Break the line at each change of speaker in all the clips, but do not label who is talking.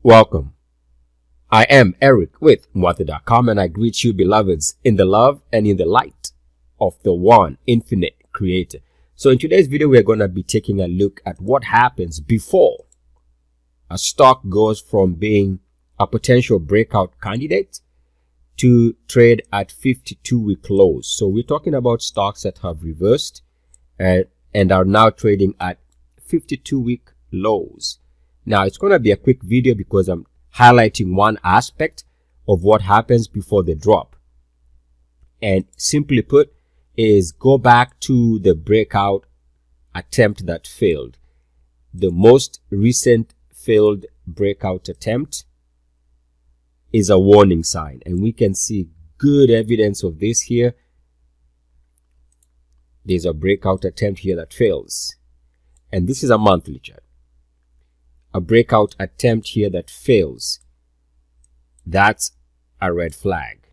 Welcome. I am Eric with Muathe.com, and I greet you, beloveds, in the love and in the light of the one infinite creator. So in today's video, we're going to be taking a look at what happens before a stock goes from being a potential breakout candidate to trade at 52-week lows. So we're talking about stocks that have reversed and are now trading at 52-week lows. Now, it's going to be a quick video because I'm highlighting one aspect of what happens before the drop. And simply put is go back to the breakout attempt that failed. The most recent failed breakout attempt is a warning sign. And we can see good evidence of this here. There's a breakout attempt here that fails. And this is a monthly chart. A breakout attempt here that fails, that's a red flag.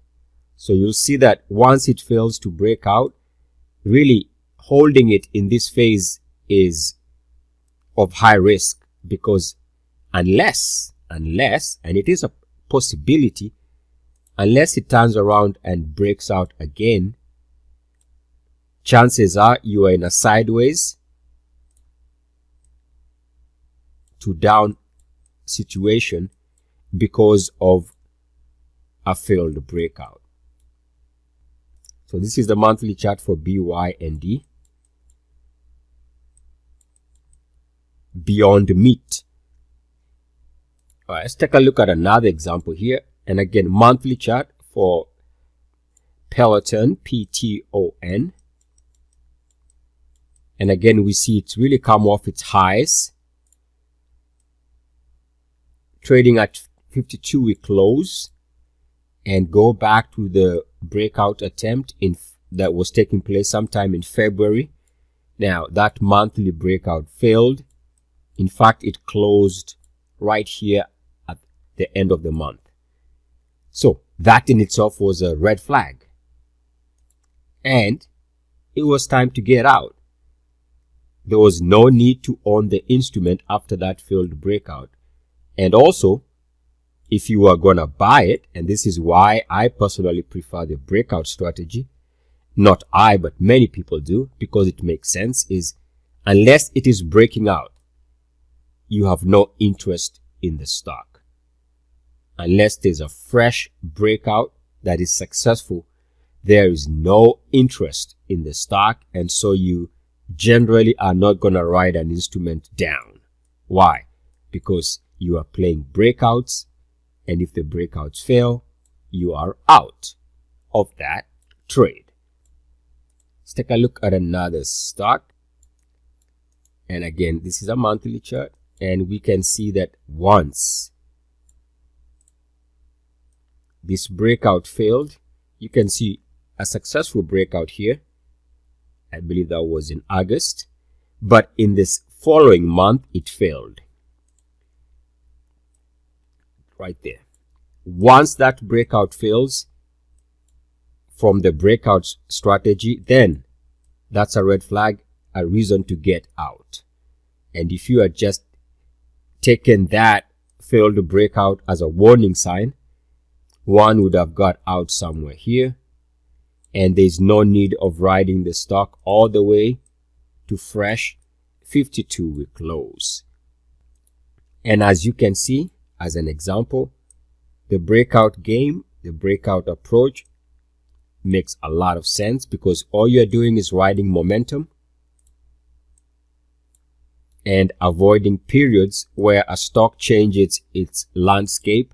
So you'll see that once it fails to break out, really holding it in this phase is of high risk, because unless, and it is a possibility, unless it turns around and breaks out again, chances are you are in a sideways to down situation because of a failed breakout. So this is the monthly chart for BYND. Beyond meat. All right, let's take a look at another example here. And again, monthly chart for PTON, PTON. And again, we see it's really come off its highs, trading at 52-week lows, and go back to the breakout attempt that was taking place sometime in February. Now, that monthly breakout failed. In fact, it closed right here at the end of the month. So that in itself was a red flag. And it was time to get out. There was no need to own the instrument after that failed breakout. And also, if you are going to buy it, and this is why I personally prefer the breakout strategy, not I, but many people do, because it makes sense, is unless it is breaking out, you have no interest in the stock. Unless there's a fresh breakout that is successful, there is no interest in the stock, and so you generally are not going to write an instrument down. Why? Because you are playing breakouts, and if the breakouts fail, you are out of that trade. Let's take a look at another stock. And again, this is a monthly chart, and we can see that once this breakout failed, you can see a successful breakout here. I believe that was in August, but in this following month, it failed. Right there. Once that breakout fails from the breakout strategy, then that's a red flag, a reason to get out. And if you are just taking that failed breakout as a warning sign, one would have got out somewhere here, and there's no need of riding the stock all the way to fresh 52-week lows. And as you can see, as an example, the breakout game, the breakout approach makes a lot of sense, because all you're doing is riding momentum and avoiding periods where a stock changes its landscape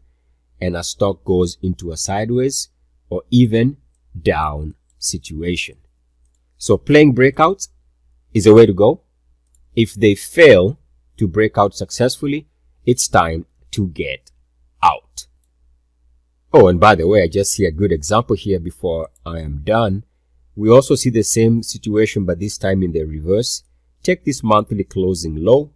and a stock goes into a sideways or even down situation. So playing breakouts is a way to go. If they fail to break out successfully, it's time to get out. Oh, and by the way, I just see a good example here before I am done. We also see the same situation, but this time in the reverse. Take this monthly closing low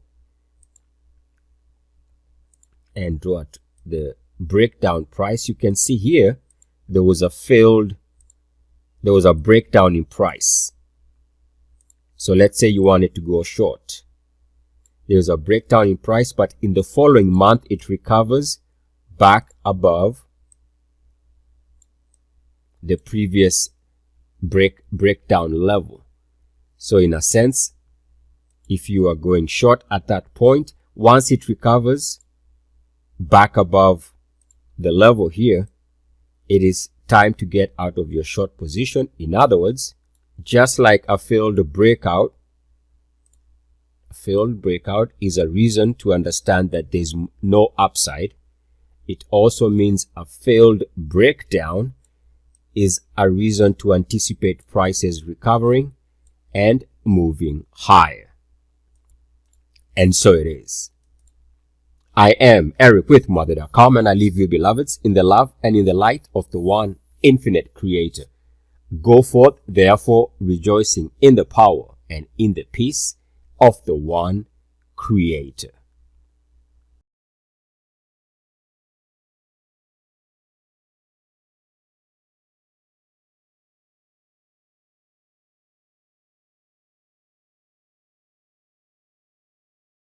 and draw at the breakdown price. You can see here there was a breakdown in price. So let's say you wanted to go short. there's a breakdown in price, but in the following month it recovers back above the previous breakdown level. So in a sense, if you are going short at that point, once it recovers back above the level here, it is time to get out of your short position. In other words, just like a failed breakout is a reason to understand that there's no upside. It also means a failed breakdown is a reason to anticipate prices recovering and moving higher. And so it is. I am Eric with Muathe.com, and I leave you, beloveds, in the love and in the light of the one infinite creator. Go forth, therefore, rejoicing in the power and in the peace of the one creator.